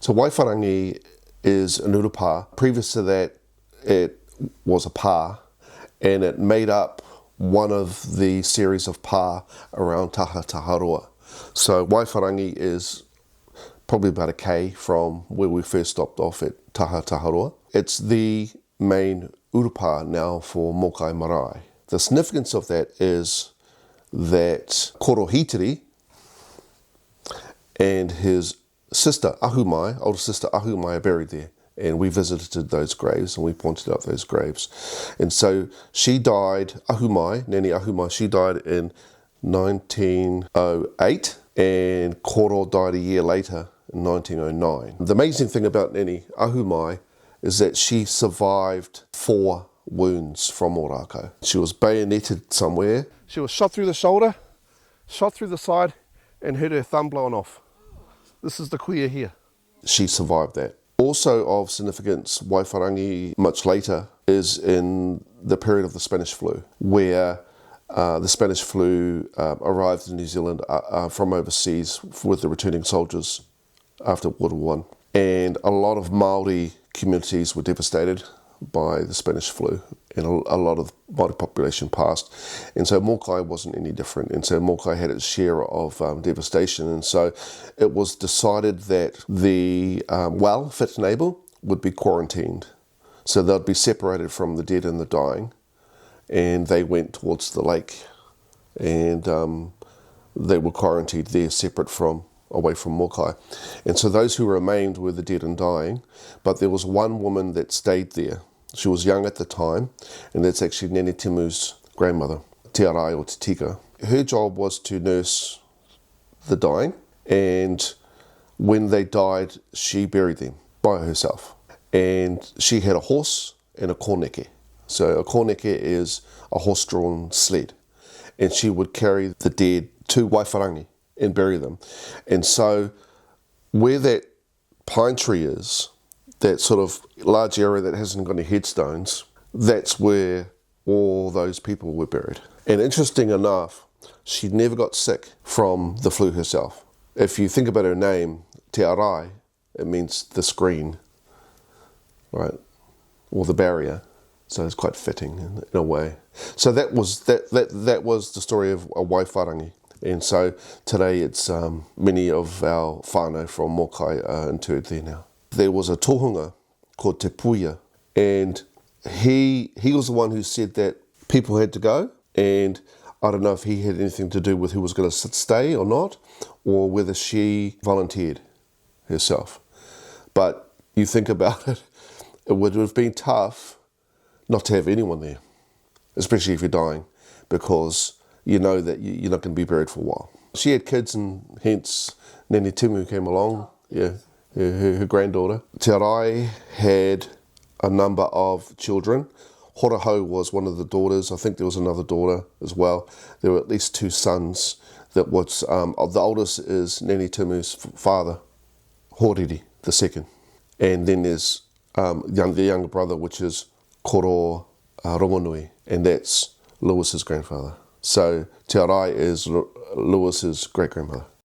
So Waiwharangi is an urupā. Previous to that, it was a pā, and it made up one of the series of pā around Tahataharoa. So Waiwharangi is probably about a K from where we first stopped off at Tahataharoa. It's the main urupā now for Mōkai Marae. The significance of that is that Koro Hitiri and his sister Ahumai, older sister Ahumai, are buried there. And we visited those graves and we pointed out those graves. And so she died, Ahumai, Nani Ahumai, she died in 1908, and Koro died a year later in 1909. The amazing thing about Nani Ahumai is that she survived 4 wounds from Ōrākau. She was bayoneted somewhere. She was shot through the shoulder, shot through the side, and had her thumb blown off. This is the kuia here. She survived that. Also of significance, Waiwharangi much later is in the period of the Spanish flu, where the Spanish flu arrived in New Zealand from overseas with the returning soldiers after World War I. And a lot of Māori communities were devastated by the Spanish flu, and a lot of the Māori population passed. And so Mōkai wasn't any different, and so Mōkai had its share of devastation. And so it was decided that the well, fit and able, would be quarantined. So they'd be separated from the dead and the dying, and they went towards the lake, and they were quarantined there, separate from, away from Mōkai. And so those who remained were the dead and dying, but there was one woman that stayed there. She was young at the time, and that's actually Ngāti Timu's grandmother, Te Arai or Te Tika. Her job was to nurse the dying, and when they died, she buried them by herself. And she had a horse and a kōneke. So a kōneke is a horse-drawn sled, and she would carry the dead to Waiwharangi and bury them. And so where that pine tree is, that sort of large area that hasn't got any headstones, that's where all those people were buried. And interesting enough, she never got sick from the flu herself. If you think about her name, Te Arai, it means the screen, right? Or the barrier. So it's quite fitting in a way. So that was the story of Waiwharangi. And so today it's many of our whānau from Mōkai are interred there now. There was a tohunga called Te Puia, and he was the one who said that people had to go, and I don't know if he had anything to do with who was going to stay or not, or whether she volunteered herself. But you think about it, it would have been tough not to have anyone there, especially if you're dying, because you know that you're not going to be buried for a while. She had kids, and hence Ngāti Timu came along, her granddaughter. Te Arai had a number of children. Horahau was one of the daughters. I think there was another daughter as well. There were at least 2 sons. That was the oldest is Ngāti Timu's father, Horiri, the second. And then there's the younger brother, which is Koro Rongonui, and that's Lewis's grandfather. So Te Arai is Lewis's great-grandmother.